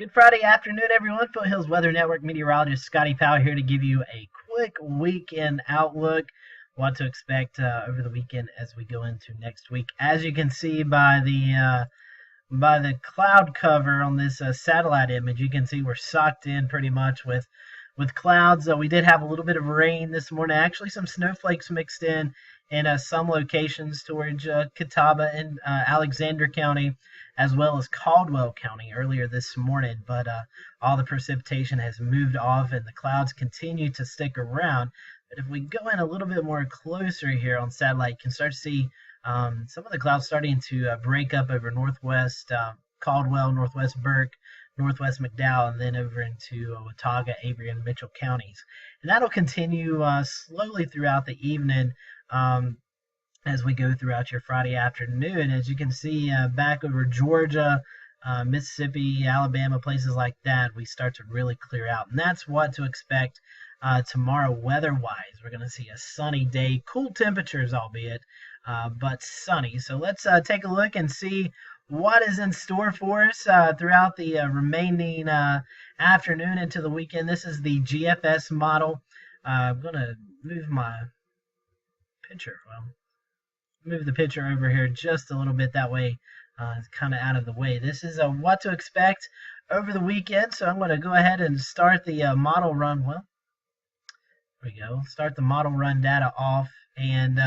Good Friday afternoon, everyone. Foothills Weather Network meteorologist Scotty Powell here to give you a quick weekend outlook. What to expect over the weekend as we go into next week. As you can see by the cloud cover on this satellite image, you can see we're socked in pretty much with clouds. We did have a little bit of rain this morning. Actually, some snowflakes mixed in some locations towards Catawba and Alexander County, as well as Caldwell County earlier this morning. But all the precipitation has moved off, and the clouds continue to stick around. But if we go in a little bit more closer here on satellite, you can start to see some of the clouds starting to break up over northwest Caldwell, northwest Burke, northwest McDowell, and then over into Watauga, Avery, and Mitchell counties. And that'll continue slowly throughout the evening as we go throughout your Friday afternoon. As you can see back over Georgia, Mississippi, Alabama, places like that, we start to really clear out. And that's what to expect tomorrow weather-wise. We're going to see a sunny day, cool temperatures albeit, but sunny. So let's take a look and see what is in store for us throughout the remaining afternoon into the weekend. This is the GFS model. I'm going to move my picture. Well, move the picture over here just a little bit. That way it's kind of out of the way. This is what to expect over the weekend. So I'm going to go ahead and start the model run. Well, there we go. Start the model run data off. And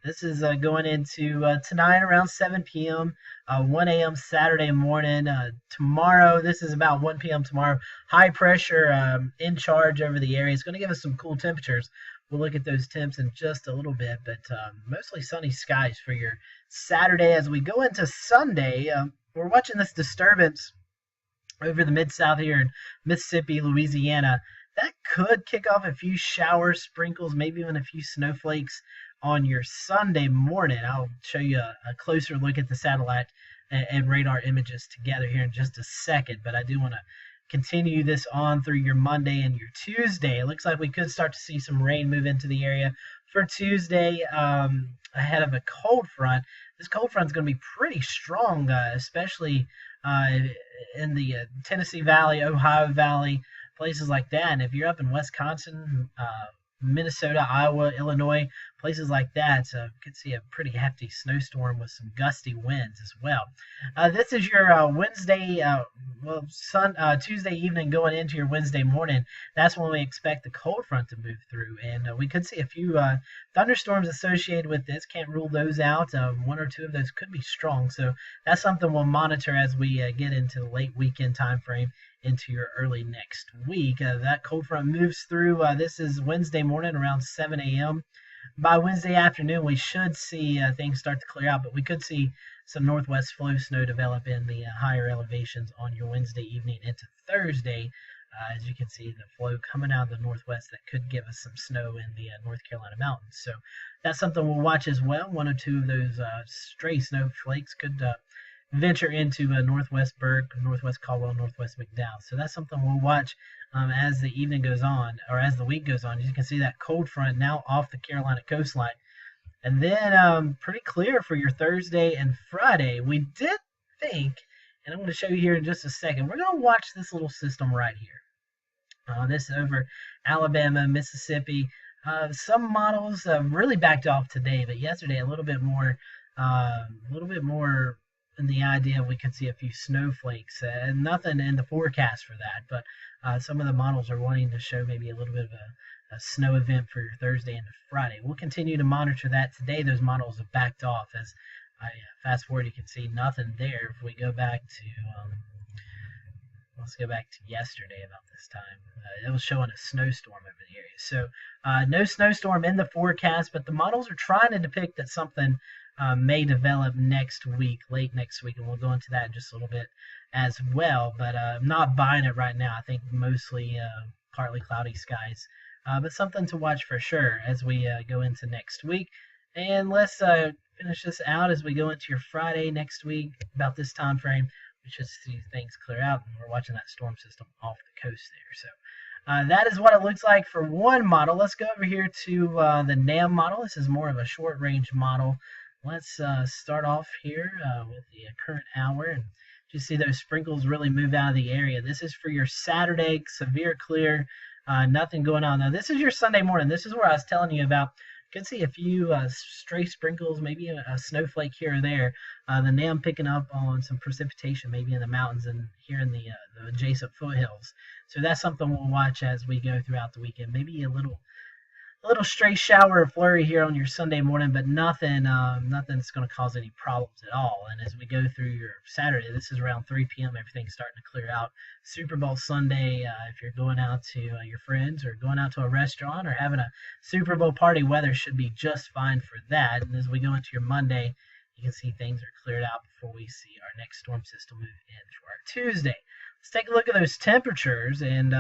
this is going into tonight around 7 p.m., 1 a.m. Saturday morning. Tomorrow, this is about 1 p.m. tomorrow. High pressure in charge over the area. It's going to give us some cool temperatures. We'll look at those temps in just a little bit, but mostly sunny skies for your Saturday. As we go into Sunday, we're watching this disturbance over the Mid-South here in Mississippi, Louisiana. That could kick off a few showers, sprinkles, maybe even a few snowflakes on your Sunday morning. I'll show you a closer look at the satellite and radar images together here in just a second, but I do want to continue this on through your Monday and your Tuesday. It looks like we could start to see some rain move into the area for Tuesday ahead of a cold front. This cold front is going to be pretty strong, especially in the Tennessee Valley, Ohio Valley, places like that. And if you're up in Wisconsin, Minnesota, Iowa, Illinois, places like that, so you could see a pretty hefty snowstorm with some gusty winds as well. This is your Wednesday, Tuesday evening going into your Wednesday morning. That's when we expect the cold front to move through, and we could see a few thunderstorms associated with this. Can't rule those out. One or two of those could be strong, so that's something we'll monitor as we get into the late weekend time frame into your early next week. That cold front moves through. This is Wednesday morning around 7 a.m. By Wednesday afternoon, we should see things start to clear out, but we could see some northwest flow snow develop in the higher elevations on your Wednesday evening into Thursday. As you can see, the flow coming out of the northwest that could give us some snow in the North Carolina mountains. So that's something we'll watch as well. One or two of those stray snowflakes could venture into northwest Burke, northwest Caldwell, northwest McDowell. So that's something we'll watch as the evening goes on, or as the week goes on. As you can see, that cold front now off the Carolina coastline. And then pretty clear for your Thursday and Friday. We did think, and I'm going to show you here in just a second, we're going to watch this little system right here. This is over Alabama, Mississippi. Some models really backed off today, but yesterday a little bit more in the idea we could see a few snowflakes, and nothing in the forecast for that, but some of the models are wanting to show maybe a little bit of a snow event for your Thursday and Friday. We'll continue to monitor that. Today those models have backed off. As I fast forward, you can see nothing there. If we go back to let's go back to yesterday about this time. It was showing a snowstorm over the area. So no snowstorm in the forecast, but the models are trying to depict that something may develop next week, late next week, and we'll go into that in just a little bit as well. But I'm not buying it right now. I think mostly partly cloudy skies, but something to watch for sure as we go into next week. And let's finish this out as we go into your Friday next week about this time frame. We should see things clear out, and we're watching that storm system off the coast there. So that is what it looks like for one model. Let's go over here to the NAM model. This is more of a short-range model. Let's start off here with the current hour and You see those sprinkles really move out of the area. This is for your Saturday, severe clear, nothing going on. Now, this is your Sunday morning. This is where I was telling you about. You can see a few stray sprinkles, maybe a snowflake here or there. Then now I'm picking up on some precipitation, maybe in the mountains and here in the adjacent foothills. So that's something we'll watch as we go throughout the weekend. Maybe a little stray shower or flurry here on your Sunday morning, but nothing that's going to cause any problems at all. And as we go through your Saturday, this is around 3 p.m. Everything's starting to clear out. Super Bowl Sunday, if you're going out to your friends or going out to a restaurant or having a Super Bowl party, weather should be just fine for that. And as we go into your Monday, you can see things are cleared out before we see our next storm system move in for our Tuesday. Let's take a look at those temperatures and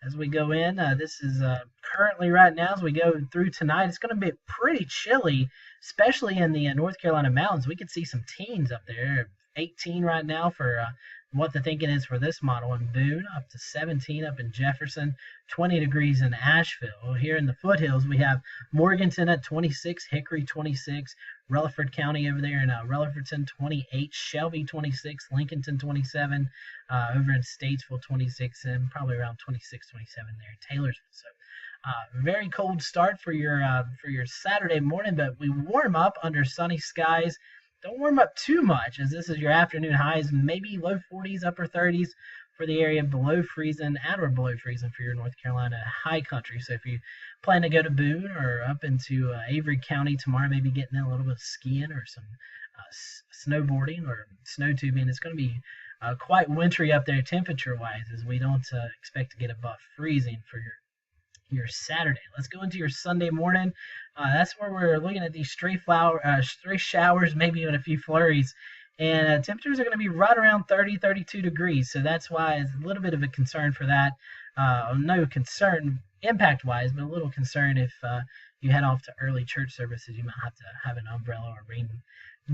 as we go in, this is currently right now as we go through tonight. It's going to be pretty chilly, especially in the North Carolina mountains. We could see some teens up there, 18 right now for what the thinking is for this model in Boone, up to 17 up in Jefferson, 20 degrees in Asheville. Here in the foothills, we have Morganton at 26, Hickory 26, Rutherford County over there in Rutherfordton 28, Shelby 26, Lincolnton 27, over in Statesville 26, and probably around 26, 27 there in Taylorsville. So very cold start for your Saturday morning, but we warm up under sunny skies. Don't warm up too much, as this is your afternoon highs, maybe low 40s, upper 30s for the area, below freezing, at or below freezing for your North Carolina high country. So if you plan to go to Boone or up into Avery County tomorrow, maybe getting in a little bit of skiing or some snowboarding or snow tubing, it's going to be quite wintry up there temperature-wise, as we don't expect to get above freezing for your Saturday. Let's go into your Sunday morning. That's where we're looking at these stray showers, maybe even a few flurries. And temperatures are going to be right around 30, 32 degrees. So that's why it's a little bit of a concern for that. No concern impact-wise, but a little concern if you head off to early church services. You might have to have an umbrella or rain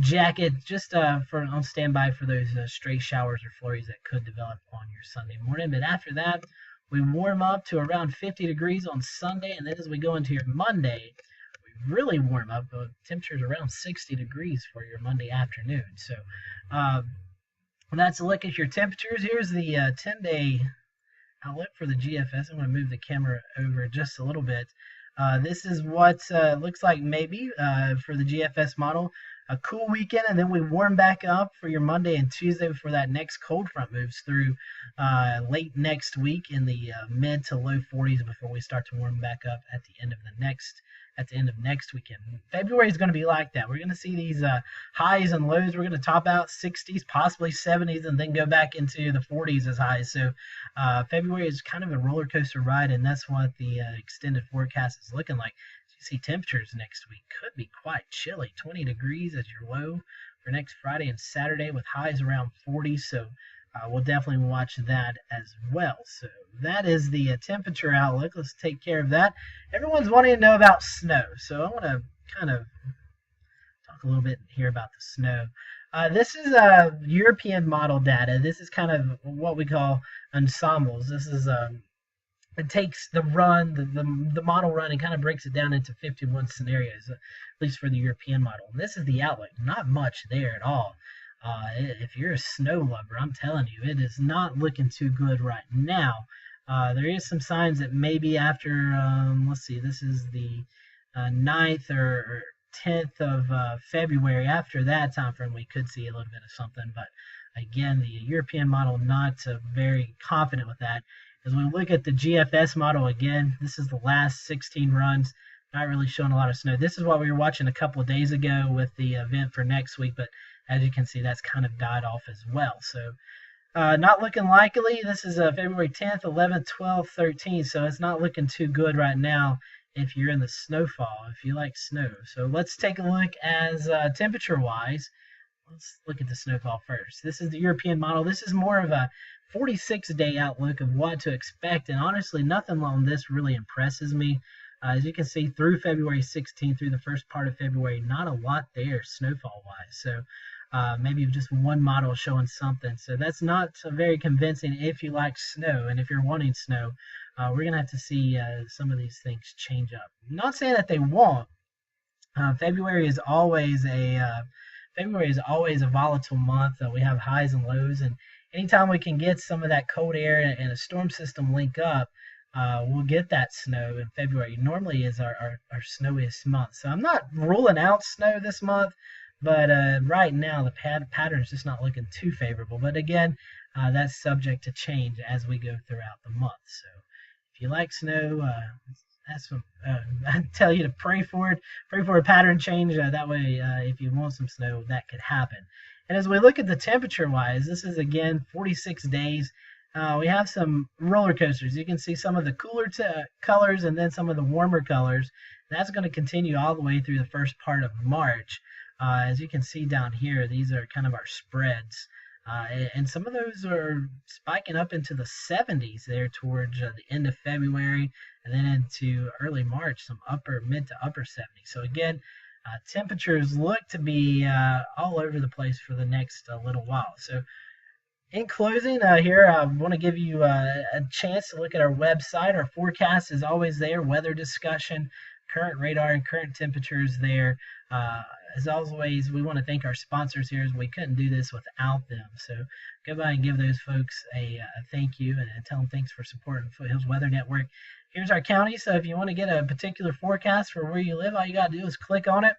jacket just on standby for those stray showers or flurries that could develop on your Sunday morning. But after that, we warm up to around 50 degrees on Sunday, and then as we go into your Monday, we really warm up. Temperatures around 60 degrees for your Monday afternoon. So that's a look at your temperatures. Here's the 10-day outlook for the GFS. I'm going to move the camera over just a little bit. This is what looks like maybe for the GFS model. A cool weekend, and then we warm back up for your Monday and Tuesday before that next cold front moves through late next week in the mid to low 40s before we start to warm back up at the end of next weekend. February is going to be like that. We're going to see these highs and lows. We're going to top out 60s, possibly 70s, and then go back into the 40s as highs. So February is kind of a roller coaster ride, and that's what the extended forecast is looking like. See, temperatures next week could be quite chilly. 20 degrees as your low for next Friday and Saturday with highs around 40. So we'll definitely watch that as well. So that is the temperature outlook. Let's take care of that. Everyone's wanting to know about snow. So I want to kind of talk a little bit here about the snow. This is European model data. This is kind of what we call ensembles. This is it takes the model run and kind of breaks it down into 51 scenarios, at least for the European model. And this is the outlook. Not much there at all. If you're a snow lover, I'm telling you, it is not looking too good right now. There is some signs that maybe after, let's see, this is the 9th or 10th of February. After that time frame, we could see a little bit of something. But again, the European model, not very confident with that. As we look at the GFS model again, this is the last 16 runs. Not really showing a lot of snow. This is what we were watching a couple of days ago with the event for next week, but as you can see, that's kind of died off as well. So not looking likely. This is February 10th, 11th, 12th, 13th, so it's not looking too good right now if you're in the snowfall, if you like snow. So let's take a look as temperature-wise. Let's look at the snowfall first. This is the European model. This is more of a 46-day outlook of what to expect, and honestly, nothing on this really impresses me. As you can see, through February 16th, through the first part of February, not a lot there snowfall-wise. So maybe just one model showing something. So that's not very convincing if you like snow, and if you're wanting snow. We're going to have to see some of these things change up. I'm not saying that they won't. February is always February is always a volatile month. We have highs and lows, and anytime we can get some of that cold air and a storm system link up, we'll get that snow in February. Normally is our snowiest month. So I'm not ruling out snow this month, but right now the pattern is just not looking too favorable. But again, that's subject to change as we go throughout the month. So if you like snow, that's what I tell you to pray for it. Pray for a pattern change. That way, if you want some snow, that could happen. And as we look at the temperature-wise, this is again 46 days. We have some roller coasters. You can see some of the cooler colors and then some of the warmer colors. That's going to continue all the way through the first part of March. As you can see down here, these are kind of our spreads. And some of those are spiking up into the 70s there towards the end of February and then into early March, some mid to upper 70s. So again, temperatures look to be all over the place for the next little while. So in closing, here I want to give you a chance to look at our website. Our forecast is always there, weather discussion, current radar and current temperatures there. As always, we want to thank our sponsors here, as we couldn't do this without them. So go by and give those folks a thank you and tell them thanks for supporting Foothills Weather Network. Here's our county. So if you want to get a particular forecast for where you live, all you got to do is click on it,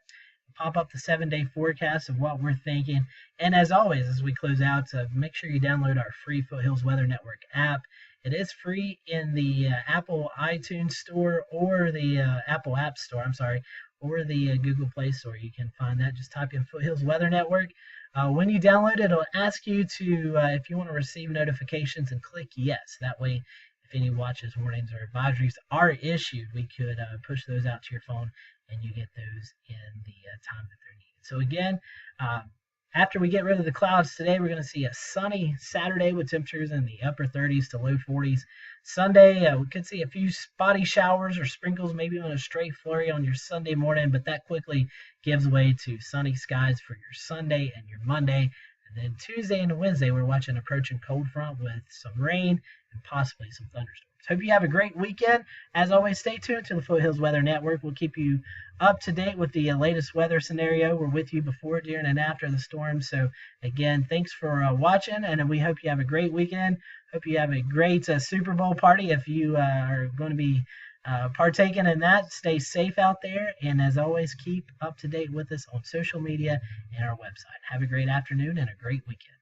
pop up the 7-day forecast of what we're thinking. And as always, as we close out, make sure you download our free Foothills Weather Network app. It is free in the Apple iTunes Store or the Apple App Store, or the Google Play Store. You can find that. Just type in Foothills Weather Network. When you download it, it'll ask you to, if you want to receive notifications, and click yes. That way, if any watches, warnings, or advisories are issued, we could push those out to your phone, and you get those in the time that they're needed. So again, after we get rid of the clouds today, we're going to see a sunny Saturday with temperatures in the upper 30s to low 40s. Sunday, we could see a few spotty showers or sprinkles, maybe on a stray flurry on your Sunday morning, but that quickly gives way to sunny skies for your Sunday and your Monday. And then Tuesday and Wednesday, we're watching approaching cold front with some rain and possibly some thunderstorms. Hope you have a great weekend. As always, stay tuned to the Foothills Weather Network. We'll keep you up to date with the latest weather scenario. We're with you before, during, and after the storm. So again, thanks for watching, and we hope you have a great weekend. Hope you have a great Super Bowl party if you are going to be partaking in that. Stay safe out there, and as always, keep up to date with us on social media and our website. Have a great afternoon and a great weekend.